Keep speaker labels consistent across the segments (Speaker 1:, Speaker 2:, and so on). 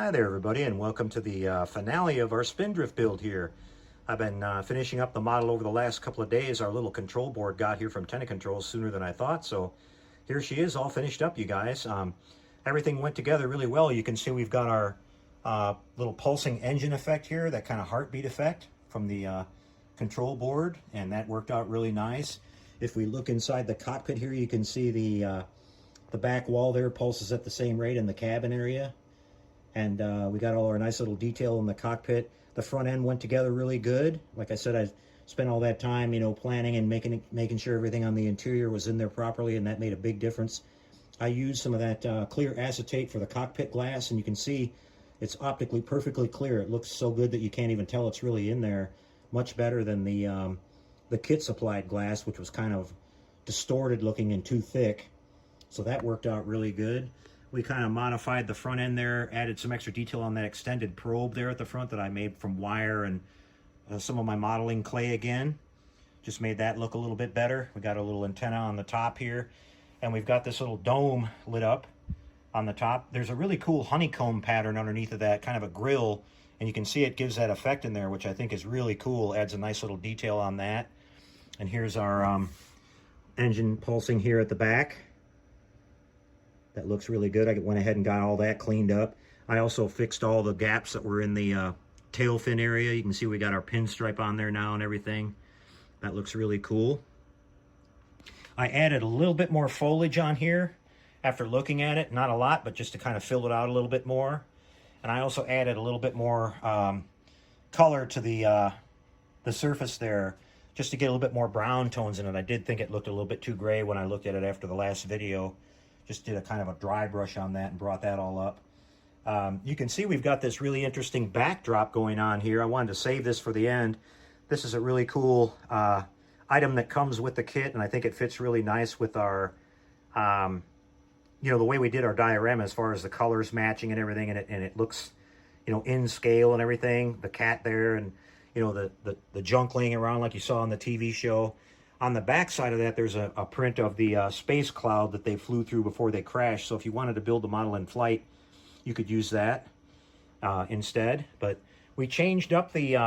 Speaker 1: Hi there everybody, and welcome to the finale of our Spindrift build here. I've been finishing up the model over the last couple of days. Our little control board got here from Tenant Controls sooner than I thought, so here she is all finished up, you guys. Everything went together really well. You can see we've got our little pulsing engine effect here, that kind of heartbeat effect from the control board, and that worked out really nice. If we look inside the cockpit here, you can see the back wall there pulses at the same rate in the cabin area. And we got all our nice little detail in the cockpit. The front end went together really good. Like I said, I spent all that time, planning and making sure everything on the interior was in there properly, and that made a big difference. I used some of that clear acetate for the cockpit glass, and you can see it's optically perfectly clear. It looks so good that you can't even tell it's really in there. Much better than the kit supplied glass, which was kind of distorted looking and too thick. So that worked out really good. We kind of modified the front end there, added some extra detail on that extended probe there at the front that I made from wire and some of my modeling clay again. Just made that look a little bit better. We got a little antenna on the top here, and we've got this little dome lit up on the top. There's a really cool honeycomb pattern underneath of that, kind of a grill, and you can see it gives that effect in there, which I think is really cool. Adds a nice little detail on that. And here's our engine pulsing here at the back. That looks really good. I went ahead and got all that cleaned up. I also fixed all the gaps that were in the tail fin area. You can see we got our pinstripe on there now and everything. That looks really cool. I added a little bit more foliage on here after looking at it. Not a lot, but just to kind of fill it out a little bit more. And I also added a little bit more color to the surface there, just to get a little bit more brown tones in it. I did think it looked a little bit too gray when I looked at it after the last video. Just did a kind of a dry brush on that and brought that all up. You can see we've got this really interesting backdrop going on here. I wanted to save this for the end. This is a really cool item that comes with the kit, and I think it fits really nice with our, the way we did our diorama as far as the colors matching and everything, and it looks, in scale and everything. The cat there, and the junk laying around like you saw on the TV show. On the back side of that, there's a print of the space cloud that they flew through before they crashed. So if you wanted to build the model in flight, you could use that instead. But we changed up the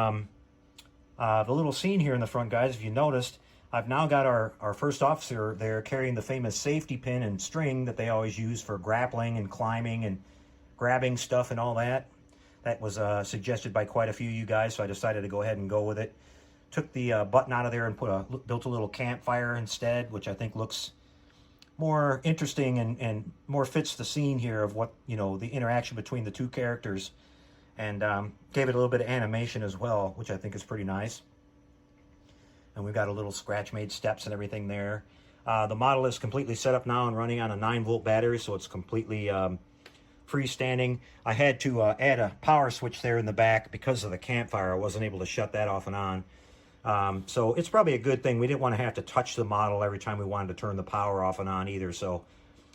Speaker 1: little scene here in the front, guys. If you noticed, I've now got our first officer there carrying the famous safety pin and string that they always use for grappling and climbing and grabbing stuff and all that. That was suggested by quite a few of you guys, so I decided to go ahead and go with it. Took the button out of there and built a little campfire instead, which I think looks more interesting and more fits the scene here of what, the interaction between the two characters, and gave it a little bit of animation as well, which I think is pretty nice. And we've got a little scratch-made steps and everything there. The model is completely set up now and running on a 9-volt battery, so it's completely freestanding. I had to add a power switch there in the back because of the campfire. I wasn't able to shut that off and on. So it's probably a good thing. We didn't want to have to touch the model every time we wanted to turn the power off and on either. So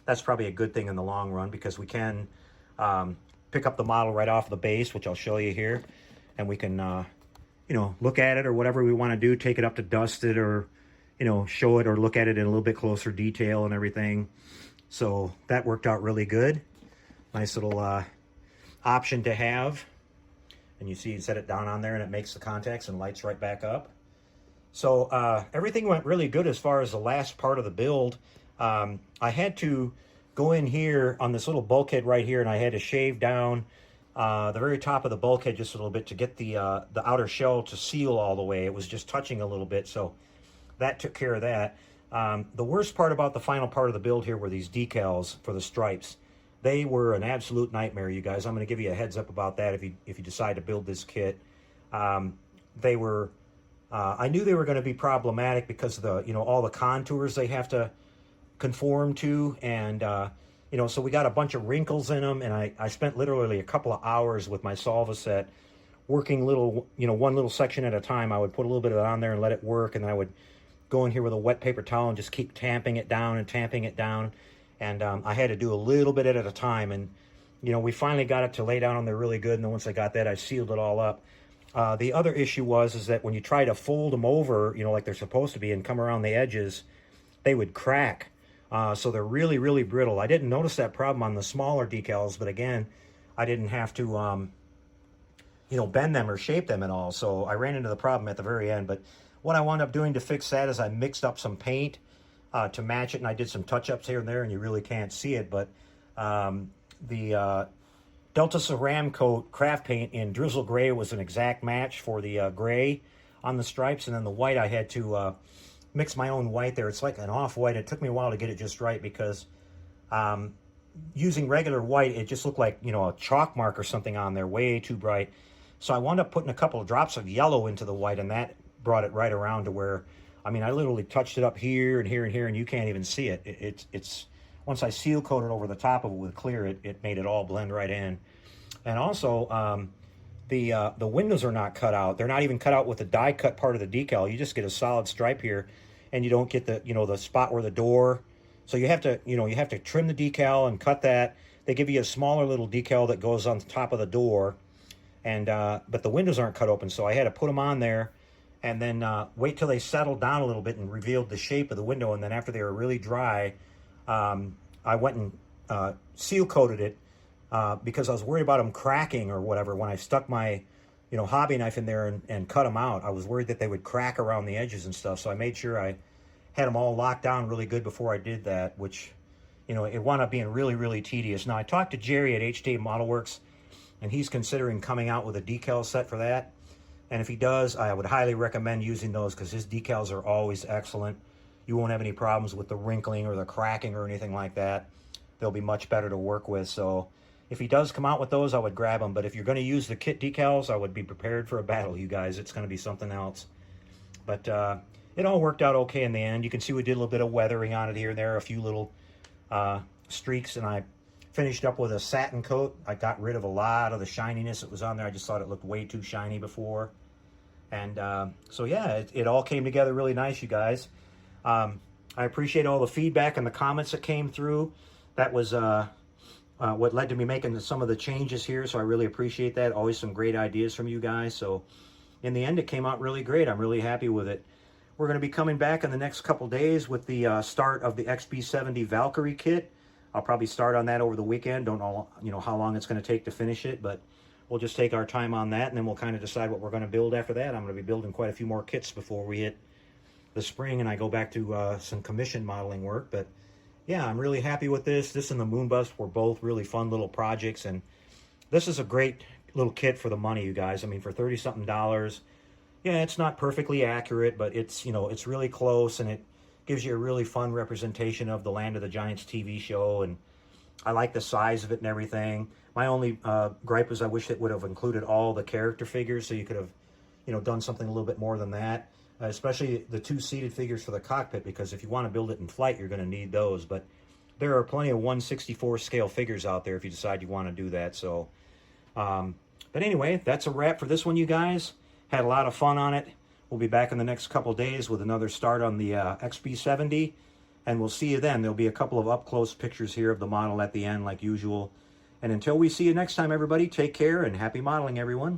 Speaker 1: that's probably a good thing in the long run, because we can pick up the model right off the base, which I'll show you here. And we can, look at it or whatever we want to do, take it up to dust it, or, show it or look at it in a little bit closer detail and everything. So that worked out really good. Nice little option to have. And you see you set it down on there and it makes the contacts and lights right back up. So everything went really good as far as the last part of the build. I had to go in here on this little bulkhead right here, and I had to shave down the very top of the bulkhead just a little bit to get the outer shell to seal all the way. It was just touching a little bit, so that took care of that. The worst part about the final part of the build here were these decals for the stripes. They were an absolute nightmare, you guys. I'm going to give you a heads up about that if you decide to build this kit. They were, I knew they were going to be problematic because of the, all the contours they have to conform to, and so we got a bunch of wrinkles in them, and I spent literally a couple of hours with my Solva set working one little section at a time. I would put a little bit of it on there and let it work, and then I would go in here with a wet paper towel and just keep tamping it down and tamping it down. And I had to do a little bit at a time, and we finally got it to lay down on there really good. And then once I got that, I sealed it all up. The other issue is that when you try to fold them over, like they're supposed to be, and come around the edges, they would crack. So they're really, really brittle. I didn't notice that problem on the smaller decals, but again, I didn't have to, you know, bend them or shape them at all. So I ran into the problem at the very end. But what I wound up doing to fix that is I mixed up some paint to match it, and I did some touch-ups here and there, and you really can't see it. But the Delta Ceram Coat craft paint in Drizzle Gray was an exact match for the gray on the stripes, and then the white I had to mix my own white there. It's like an off-white. It took me a while to get it just right because using regular white, it just looked like, you know, a chalk mark or something on there, way too bright. So I wound up putting a couple of drops of yellow into the white, and that brought it right around to where, I mean, I literally touched it up here and here and here, and you can't even see it. It's once I seal coated over the top of it with clear, it made it all blend right in. And also, the windows are not cut out. They're not even cut out with the die cut part of the decal. You just get a solid stripe here, and you don't get the, you know, the spot where the door. So you have to, you know, you have to trim the decal and cut that. They give you a smaller little decal that goes on the top of the door, and but the windows aren't cut open. So I had to put them on there, and then wait till they settled down a little bit and revealed the shape of the window. And then after they were really dry, I went and seal coated it because I was worried about them cracking or whatever. When I stuck my, you know, hobby knife in there and cut them out, I was worried that they would crack around the edges and stuff. So I made sure I had them all locked down really good before I did that, which, you know, it wound up being really, really tedious. Now, I talked to Jerry at HT Model Works, and he's considering coming out with a decal set for that. And if he does, I would highly recommend using those because his decals are always excellent. You won't have any problems with the wrinkling or the cracking or anything like that. They'll be much better to work with. So if he does come out with those, I would grab them. But if you're going to use the kit decals, I would be prepared for a battle, you guys. It's going to be something else. But it all worked out okay in the end. You can see we did a little bit of weathering on it here and there, a few little streaks, and I finished up with a satin coat. I got rid of a lot of the shininess that was on there. I just thought it looked way too shiny before. And so yeah, it all came together really nice, you guys. I appreciate all the feedback and the comments that came through. That was what led to me making some of the changes here, so I really appreciate that. Always some great ideas from you guys. So in the end, it came out really great. I'm really happy with it. We're going to be coming back in the next couple days with the start of the XB70 Valkyrie kit. I'll probably start on that over the weekend. Don't know, you know, how long it's going to take to finish it, but we'll just take our time on that, and then we'll kind of decide what we're going to build after that. I'm going to be building quite a few more kits before we hit the spring and I go back to some commission modeling work. But yeah, I'm really happy with this. This and the Moonbus were both really fun little projects, and this is a great little kit for the money, you guys. I mean, for $30-something, yeah, it's not perfectly accurate, but it's, you know, it's really close, and it gives you a really fun representation of the Land of the Giants TV show, and I like the size of it and everything. My only gripe is I wish it would have included all the character figures, so you could have, you know, done something a little bit more than that, especially the two seated figures for the cockpit, because if you want to build it in flight, you're going to need those. But there are plenty of 1/64 scale figures out there if you decide you want to do that. So, but anyway, that's a wrap for this one, you guys. Had a lot of fun on it. We'll be back in the next couple days with another start on the XB70, and we'll see you then. There'll be a couple of up-close pictures here of the model at the end, like usual. And until we see you next time, everybody, take care and happy modeling, everyone.